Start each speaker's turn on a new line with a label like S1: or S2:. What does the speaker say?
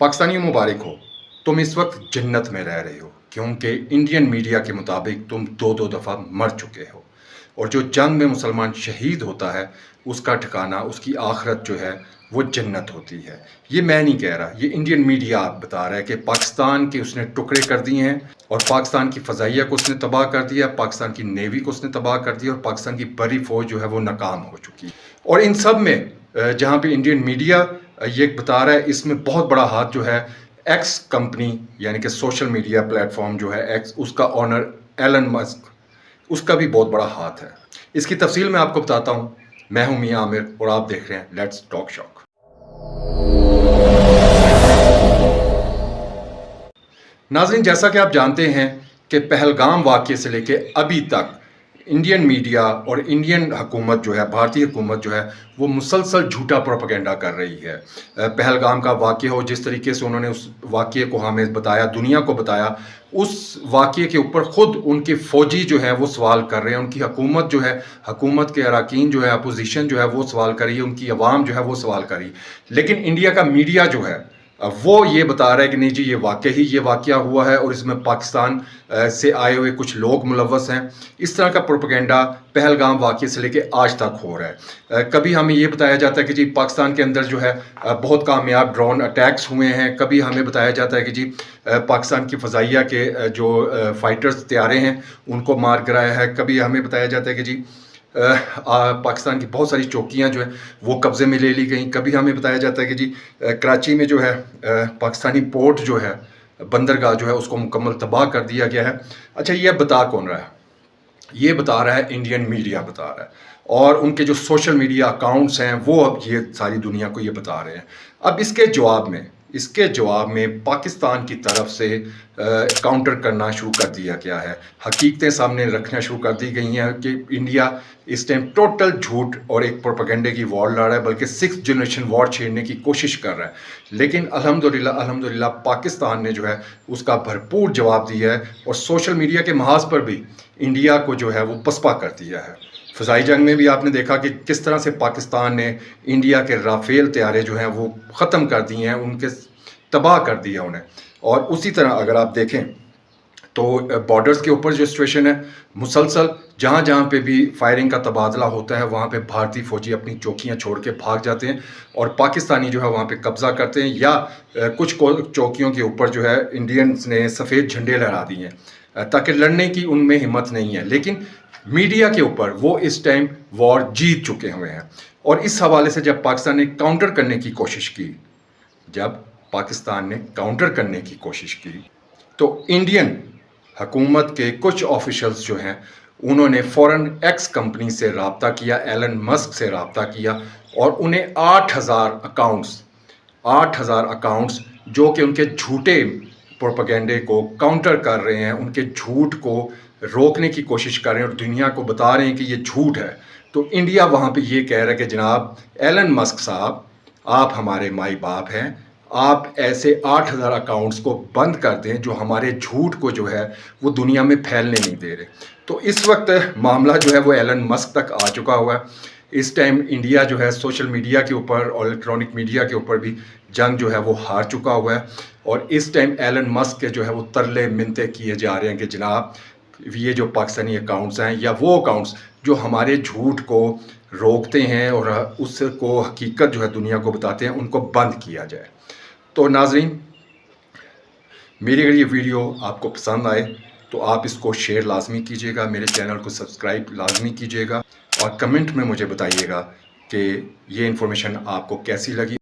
S1: पाकिस्तानियों मुबारक हो। तुम इस वक्त जन्नत में रह रहे हो क्योंकि इंडियन मीडिया के मुताबिक तुम दो दो दफ़ा मर चुके हो और जो जंग में मुसलमान शहीद होता है उसका ठिकाना, उसकी आखिरत जो है वो जन्नत होती है। ये मैं नहीं कह रहा, ये इंडियन मीडिया आप बता रहा है कि पाकिस्तान के उसने टुकड़े कर दिए हैं और पाकिस्तान की फ़ज़ाइया को उसने तबाह कर दिया, पाकिस्तान की नेवी को उसने तबाह कर दिया और पाकिस्तान की बड़ी फ़ौज जो है वो नाकाम हो चुकी है। और इन सब में जहाँ पे इंडियन मीडिया ये बता रहा है, इसमें बहुत बड़ा हाथ जो है एक्स कंपनी यानी कि सोशल मीडिया प्लेटफॉर्म जो है एक्स, उसका ऑनर एलन मस्क, उसका भी बहुत बड़ा हाथ है। इसकी तफसील मैं आपको बताता हूँ। मैं हूँ मियां आमिर और आप देख रहे हैं लेट्स टॉक शॉक। नाज़रीन, जैसा कि आप जानते हैं कि पहलगाम वाक़ये से लेके अभी तक इंडियन मीडिया और इंडियन हुकूमत जो है, भारतीय हुकूमत जो है वो मुसलसल झूठा प्रोपेगेंडा कर रही है। पहलगाम का वाक़या हो, जिस तरीके से उन्होंने उस वाक़ये को हमें बताया, दुनिया को बताया, उस वाक़ये के ऊपर ख़ुद उनके फ़ौजी जो है वो सवाल कर रहे हैं, उनकी हुकूमत जो है, हुकूमत के अरकान जो है, अपोजिशन जो है वो सवाल कर रही है, उनकी अवाम जो है वो सवाल कर रही है। लेकिन इंडिया का मीडिया जो है वो ये बता रहा है कि नहीं जी, ये वाकई ही ये वाक़या हुआ है और इसमें पाकिस्तान से आए हुए कुछ लोग मुलव्वस हैं। इस तरह का प्रोपेगेंडा पहलगाम वाक़ये से लेके आज तक हो रहा है। कभी हमें ये बताया जाता है कि जी पाकिस्तान के अंदर जो है बहुत कामयाब ड्रोन अटैक्स हुए हैं, कभी हमें बताया जाता है कि जी पाकिस्तान की फ़ज़ाइया के जो फ़ाइटर्स तैयारे हैं उनको मार गिराया है, कभी हमें बताया जाता है कि जी पाकिस्तान की बहुत सारी चौकियाँ जो है वो कब्ज़े में ले ली गई। कभी हमें बताया जाता है कि जी कराची में जो है पाकिस्तानी पोर्ट जो है, बंदरगाह जो है, उसको मुकम्मल तबाह कर दिया गया है। अच्छा, ये बता कौन रहा है? ये बता रहा है इंडियन मीडिया बता रहा है और उनके जो सोशल मीडिया अकाउंट्स हैं वो अब ये सारी दुनिया को ये बता रहे हैं। अब इसके जवाब में पाकिस्तान की तरफ से काउंटर करना शुरू कर दिया गया है। हकीकतें सामने रखना शुरू कर दी गई हैं कि इंडिया इस टाइम टोटल झूठ और एक प्रोपेगेंडे की वॉर लड़ रहा है, बल्कि 6th जनरेशन वॉर छेड़ने की कोशिश कर रहा है। लेकिन अल्हम्दुलिल्लाह पाकिस्तान ने जो है उसका भरपूर जवाब दिया है और सोशल मीडिया के महाज पर भी इंडिया को जो है वो पसपा कर दिया है। फ़िज़ाई जंग में भी आपने देखा कि किस तरह से पाकिस्तान ने इंडिया के राफ़ेल तैयारे जो हैं वो ख़त्म कर दिए हैं, उनके तबाह कर दिया उन्हें। और उसी तरह अगर आप देखें तो बॉर्डर्स के ऊपर जो सिचुएशन है, मुसलसल जहाँ जहाँ पे भी फायरिंग का तबादला होता है वहाँ पे भारतीय फ़ौजी अपनी चौकियाँ छोड़ के भाग जाते हैं और पाकिस्तानी जो है वहाँ पे कब्ज़ा करते हैं, या कुछ चौकियों के ऊपर जो है इंडियंस ने सफ़ेद झंडे लहरा दिए हैं ताकि लड़ने की उनमें हिम्मत नहीं है। लेकिन मीडिया के ऊपर वो इस टाइम वॉर जीत चुके हुए हैं। और इस हवाले से जब पाकिस्तान ने काउंटर करने की कोशिश की तो इंडियन हुकूमत के कुछ ऑफिशियल्स जो हैं उन्होंने फ़ौरन एक्स कंपनी से रब्ता किया, एलन मस्क से रब्ता किया और उन्हें 8,000 अकाउंट्स जो कि उनके झूठे प्रोपेगेंडे को काउंटर कर रहे हैं, उनके झूठ को रोकने की कोशिश कर रहे हैं और दुनिया को बता रहे हैं कि ये झूठ है। तो इंडिया वहाँ पे ये कह रहा है कि जनाब एलन मस्क साहब, आप हमारे माई बाप हैं, आप ऐसे 8,000 अकाउंट्स को बंद कर दें जो हमारे झूठ को जो है वो दुनिया में फैलने नहीं दे रहे। तो इस वक्त मामला जो है वो एलन मस्क तक आ चुका हुआ है। इस टाइम इंडिया जो है सोशल मीडिया के ऊपर और इलेक्ट्रॉनिक मीडिया के ऊपर भी जंग जो है वो हार चुका हुआ है और इस टाइम एलन मस्क के जो है वो तरले मिन्नतें किए जा रहे हैं कि जनाब ये जो पाकिस्तानी अकाउंट्स हैं या वो अकाउंट्स जो हमारे झूठ को रोकते हैं और उसको हकीकत जो है दुनिया को बताते हैं, उनको बंद किया जाए। तो नाज़रीन, मेरी अगर ये वीडियो आपको पसंद आए तो आप इसको शेयर लाजमी कीजिएगा, मेरे चैनल को सब्सक्राइब लाजमी कीजिएगा और कमेंट में मुझे बताइएगा कि ये इन्फॉर्मेशन आपको कैसी लगी।